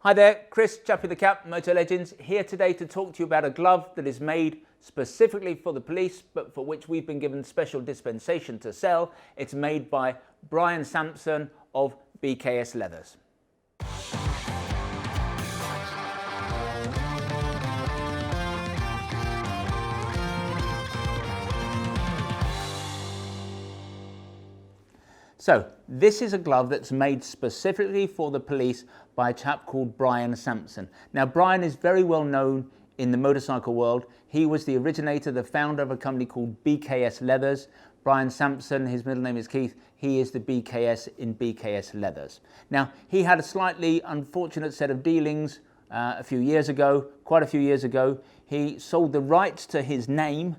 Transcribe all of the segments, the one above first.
Hi there, Chris, Chappie the Cap, Motolegends, here today to talk to you about a glove that is made specifically for the police, but for which we've been given special dispensation to sell. It's made by Brian Sampson of BKS Leathers. So, this is a glove that's made specifically for the police by a chap called Brian Sampson. Now, Brian is very well known in the motorcycle world. He was the originator, the founder of a company called BKS Leathers. Brian Sampson, his middle name is Keith, he is the BKS in BKS Leathers. Now, he had a slightly unfortunate set of dealings a few years ago, quite a few years ago. He sold the rights to his name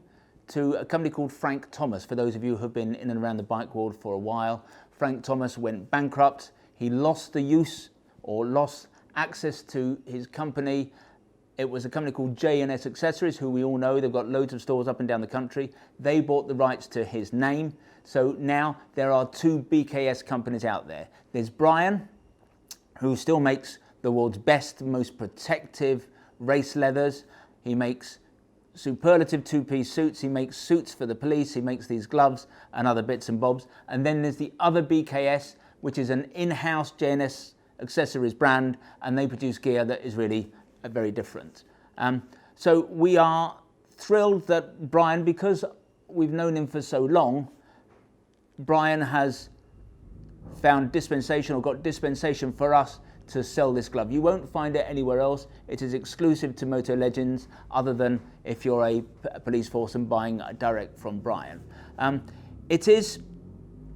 to a company called Frank Thomas. For those of you who have been in and around the bike world for a while, Frank Thomas went bankrupt. He lost the use or lost access to his company. It was a company called J&S Accessories, who we all know. They've got loads of stores up and down the country. They bought the rights to his name. So now there are two BKS companies out there. There's Brian, who still makes the world's best, most protective race leathers. He makes superlative two-piece suits, he makes suits for the police, he makes these gloves and other bits and bobs. And then there's the other BKS, which is an in-house J&S Accessories brand, and they produce gear that is really very different. So we are thrilled that Brian, because we've known him for so long, Brian has found dispensation or got dispensation for us to sell this glove. You won't find it anywhere else. It is exclusive to Motolegends, other than if you're a police force and buying direct from Brian. It is,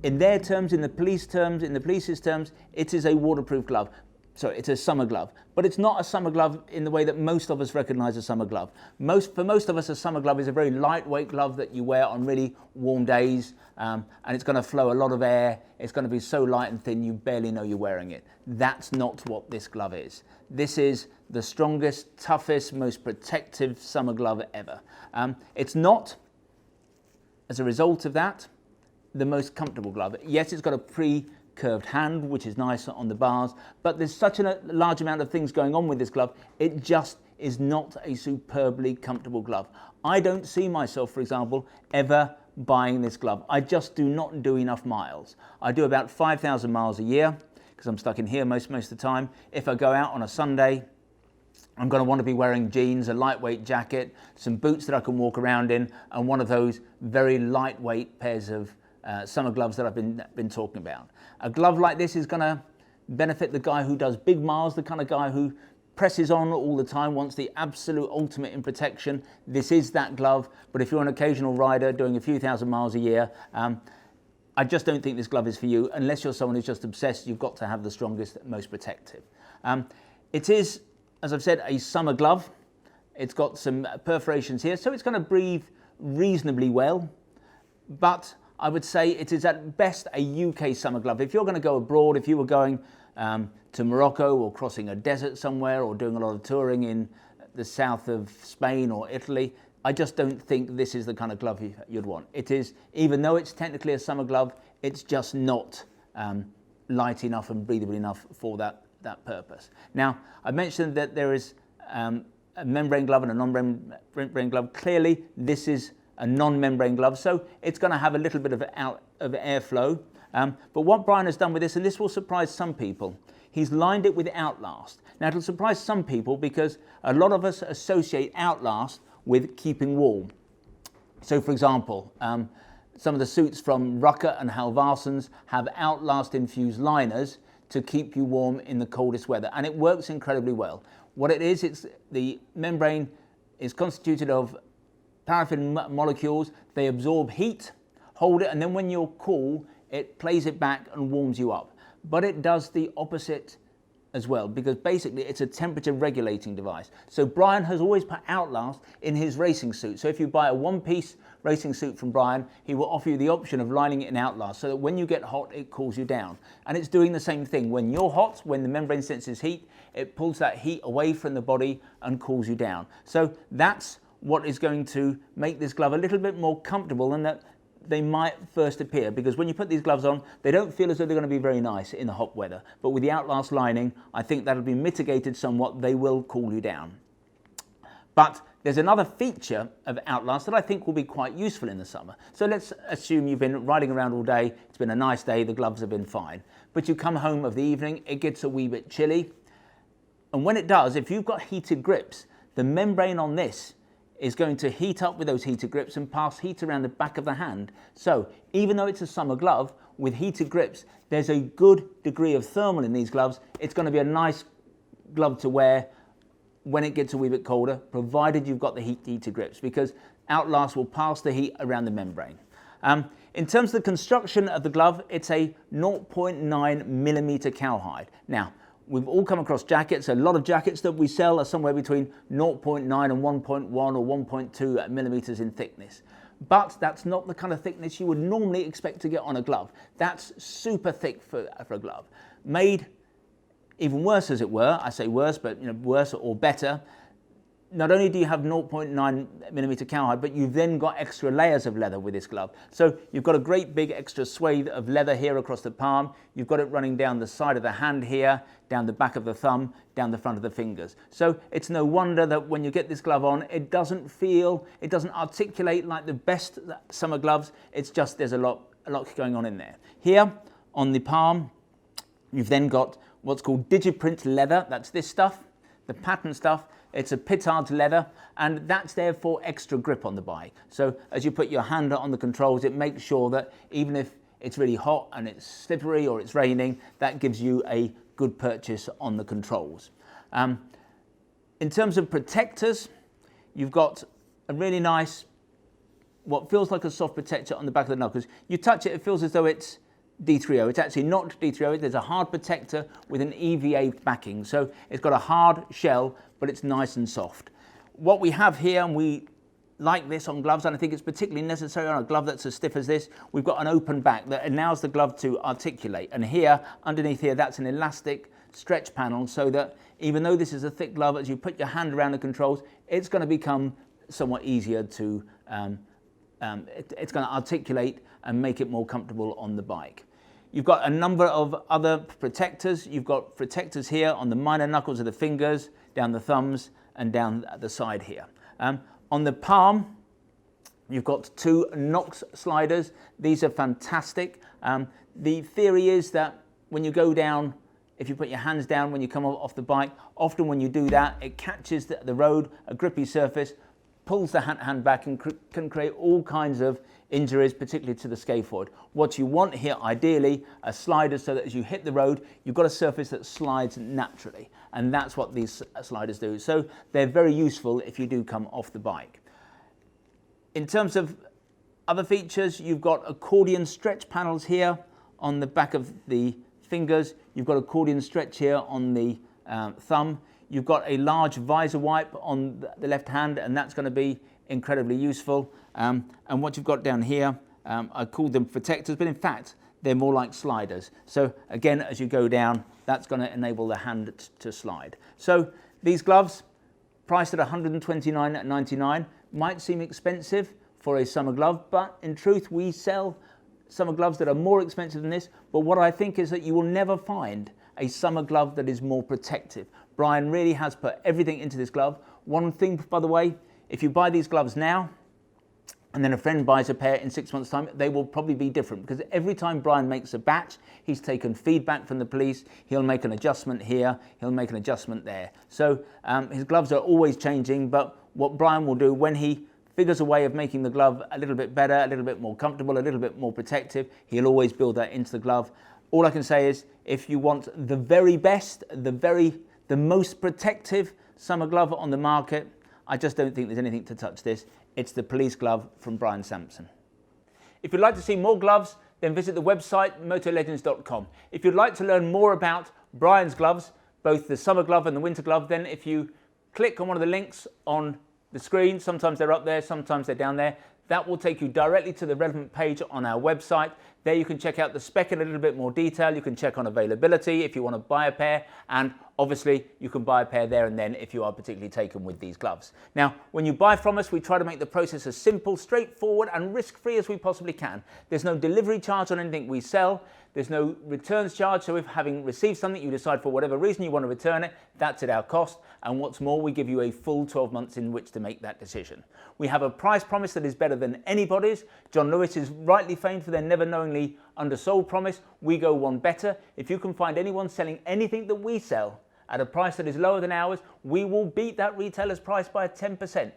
in their terms, in the police terms, in the police's terms, it is a waterproof glove. So it's a summer glove, but it's not a summer glove in the way that most of us recognize a summer glove. For most of us, a summer glove is a very lightweight glove that you wear on really warm days, and it's going to flow a lot of air. It's going to be so light and thin you barely know you're wearing it. That's not what this glove is. This is the strongest, toughest, most protective summer glove ever. It's not, as a result of that, the most comfortable glove. Yes, it's got a pre-curved hand, which is nice on the bars, but there's such a large amount of things going on with this glove, it just is not a superbly comfortable glove. I don't see myself, for example, ever buying this glove. I just do not do enough miles. I do about 5,000 miles a year, because I'm stuck in here most of the time. If I go out on a Sunday, I'm going to want to be wearing jeans, a lightweight jacket, some boots that I can walk around in, and one of those very lightweight pairs of summer gloves that I've been talking about. A glove like this is going to benefit the guy who does big miles, the kind of guy who presses on all the time, wants the absolute ultimate in protection. This is that glove. But if you're an occasional rider doing a few thousand miles a year, I just don't think this glove is for you. Unless you're someone who's just obsessed, you've got to have the strongest, most protective. It is, as I've said, a summer glove. It's got some perforations here, so it's going to breathe reasonably well. But I would say it is at best a UK summer glove. If you're going to go abroad, if you were going to Morocco or crossing a desert somewhere or doing a lot of touring in the south of Spain or Italy, I just don't think this is the kind of glove you'd want. It is, even though it's technically a summer glove, it's just not light enough and breathable enough for that purpose. Now, I mentioned that there is a membrane glove and a non-membrane glove. Clearly, this is a non-membrane glove, so it's going to have a little bit of airflow. But what Brian has done with this, and this will surprise some people, he's lined it with Outlast. Now, it'll surprise some people because a lot of us associate Outlast with keeping warm. So, for example, some of the suits from Rucker and Halvarsons have Outlast-infused liners to keep you warm in the coldest weather, and it works incredibly well. What it is, it's the membrane is constituted of paraffin molecules. They absorb heat, hold it, and then when you're cool, it plays it back and warms you up. But it does the opposite as well, because basically it's a temperature regulating device. So Brian has always put Outlast in his racing suit. So if you buy a one-piece racing suit from Brian, he will offer you the option of lining it in Outlast so that when you get hot, it cools you down. And it's doing the same thing. When you're hot, when the membrane senses heat, it pulls that heat away from the body and cools you down. So that's what is going to make this glove a little bit more comfortable than they might first appear, because when you put these gloves on, they don't feel as though they're going to be very nice in the hot weather. But with the Outlast lining, I think that'll be mitigated somewhat. They will cool you down. But there's another feature of Outlast that I think will be quite useful in the summer. So let's assume you've been riding around all day, it's been a nice day, the gloves have been fine. But you come home of the evening, it gets a wee bit chilly. And when it does, if you've got heated grips, the membrane on this is going to heat up with those heated grips and pass heat around the back of the hand. So even though it's a summer glove, with heated grips, there's a good degree of thermal in these gloves. It's going to be a nice glove to wear when it gets a wee bit colder, provided you've got the heated grips, because Outlast will pass the heat around the membrane. In terms of the construction of the glove, it's a 0.9 millimeter cowhide. Now, we've all come across jackets. A lot of jackets that we sell are somewhere between 0.9 and 1.1 or 1.2 millimeters in thickness. But that's not the kind of thickness you would normally expect to get on a glove. That's super thick for a glove. Made even worse, as it were, I say worse, but worse or better. Not only do you have 0.9 millimeter cowhide, but you've then got extra layers of leather with this glove. So you've got a great big extra swathe of leather here across the palm. You've got it running down the side of the hand here, down the back of the thumb, down the front of the fingers. So it's no wonder that when you get this glove on, it doesn't articulate like the best summer gloves. It's just there's a lot going on in there. Here on the palm, you've then got what's called Digiprint leather. That's this stuff, the pattern stuff. It's a petard leather, and that's there for extra grip on the bike. So as you put your hand on the controls, it makes sure that even if it's really hot and it's slippery or it's raining, that gives you a good purchase on the controls. In terms of protectors, you've got a really nice, what feels like a soft protector on the back of the knuckles. You touch it, it feels as though it's D3O. It's actually not D3O. There's a hard protector with an EVA backing. So it's got a hard shell, but it's nice and soft. What we have here, and we like this on gloves, and I think it's particularly necessary on a glove that's as stiff as this, we've got an open back that allows the glove to articulate. And here, underneath here, that's an elastic stretch panel, so that even though this is a thick glove, as you put your hand around the controls, it's going to become somewhat easier to, it's going to articulate and make it more comfortable on the bike. You've got a number of other protectors. You've got protectors here on the minor knuckles of the fingers, down the thumbs, and down the side here. On the palm, you've got two Knox sliders. These are fantastic. The theory is that when you go down, if you put your hands down when you come off the bike, often when you do that, it catches the road, a grippy surface, pulls the hand back and can create all kinds of injuries, particularly to the scaphoid. What you want here, ideally, are sliders so that as you hit the road, you've got a surface that slides naturally. And that's what these sliders do. So they're very useful if you do come off the bike. In terms of other features, you've got accordion stretch panels here on the back of the fingers. You've got accordion stretch here on the thumb. You've got a large visor wipe on the left hand, and that's going to be incredibly useful. And what you've got down here, I called them protectors, but in fact, they're more like sliders. So again, as you go down, that's going to enable the hand to slide. So these gloves, priced at $129.99, might seem expensive for a summer glove, but in truth, we sell summer gloves that are more expensive than this. But what I think is that you will never find a summer glove that is more protective. Brian really has put everything into this glove. One thing, by the way, if you buy these gloves now, and then a friend buys a pair in 6 months' time, they will probably be different, because every time Brian makes a batch, he's taken feedback from the police, he'll make an adjustment here, he'll make an adjustment there. So his gloves are always changing, but what Brian will do when he figures a way of making the glove a little bit better, a little bit more comfortable, a little bit more protective, he'll always build that into the glove. All I can say is, if you want the very best, the most protective summer glove on the market, I just don't think there's anything to touch this. It's the police glove from Brian Sampson. If you'd like to see more gloves, then visit the website motolegends.com. If you'd like to learn more about Brian's gloves, both the summer glove and the winter glove, then if you click on one of the links on the screen, sometimes they're up there, sometimes they're down there, that will take you directly to the relevant page on our website. There you can check out the spec in a little bit more detail. You can check on availability if you want to buy a pair. And Obviously, you can buy a pair there and then if you are particularly taken with these gloves. Now, when you buy from us, we try to make the process as simple, straightforward and risk-free as we possibly can. There's no delivery charge on anything we sell. There's no returns charge, so if having received something you decide for whatever reason you want to return it, that's at our cost. And what's more, we give you a full 12 months in which to make that decision. We have a price promise that is better than anybody's. John Lewis is rightly famed for their never knowingly undersold promise. We go one better. If you can find anyone selling anything that we sell at a price that is lower than ours, we will beat that retailer's price by 10%.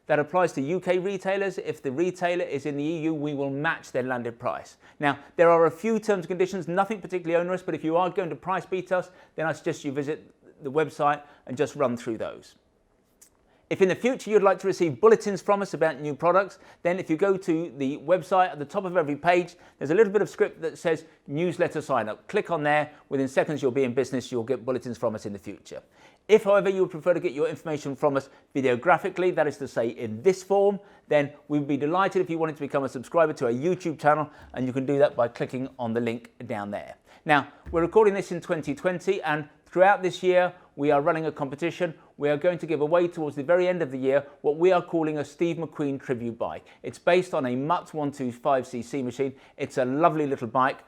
That applies to UK retailers. If the retailer is in the EU, we will match their landed price. Now, there are a few terms and conditions, nothing particularly onerous, but if you are going to price beat us, then I suggest you visit the website and just run through those. If in the future you'd like to receive bulletins from us about new products, then if you go to the website, at the top of every page, there's a little bit of script that says newsletter sign up. Click on there, within seconds you'll be in business, you'll get bulletins from us in the future. If, however, you would prefer to get your information from us videographically, that is to say in this form, then we would be delighted if you wanted to become a subscriber to our YouTube channel, and you can do that by clicking on the link down there. Now, we're recording this in 2020, and throughout this year, we are running a competition. We are going to give away towards the very end of the year what we are calling a Steve McQueen tribute bike. It's based on a Mutt 125cc machine. It's a lovely little bike.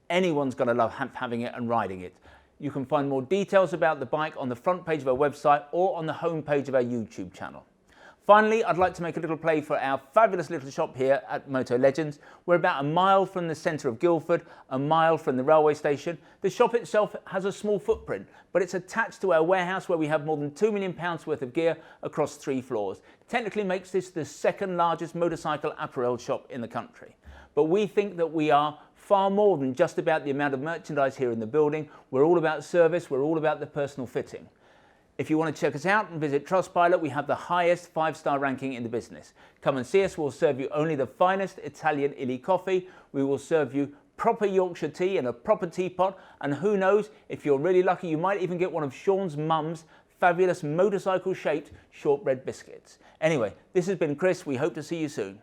Anyone's going to love having it and riding it. You can find more details about the bike on the front page of our website or on the home page of our YouTube channel. Finally, I'd like to make a little play for our fabulous little shop here at Motolegends. We're about a mile from the centre of Guildford, a mile from the railway station. The shop itself has a small footprint, but it's attached to our warehouse where we have more than £2 million worth of gear across 3 floors. Technically makes this the second largest motorcycle apparel shop in the country. But we think that we are far more than just about the amount of merchandise here in the building. We're all about service, we're all about the personal fitting. If you want to check us out and visit Trustpilot, we have the highest 5-star ranking in the business. Come and see us, we'll serve you only the finest Italian illy coffee. We will serve you proper Yorkshire tea in a proper teapot, and who knows, if you're really lucky, you might even get one of Sean's mum's fabulous motorcycle-shaped shortbread biscuits. Anyway, this has been Chris, we hope to see you soon.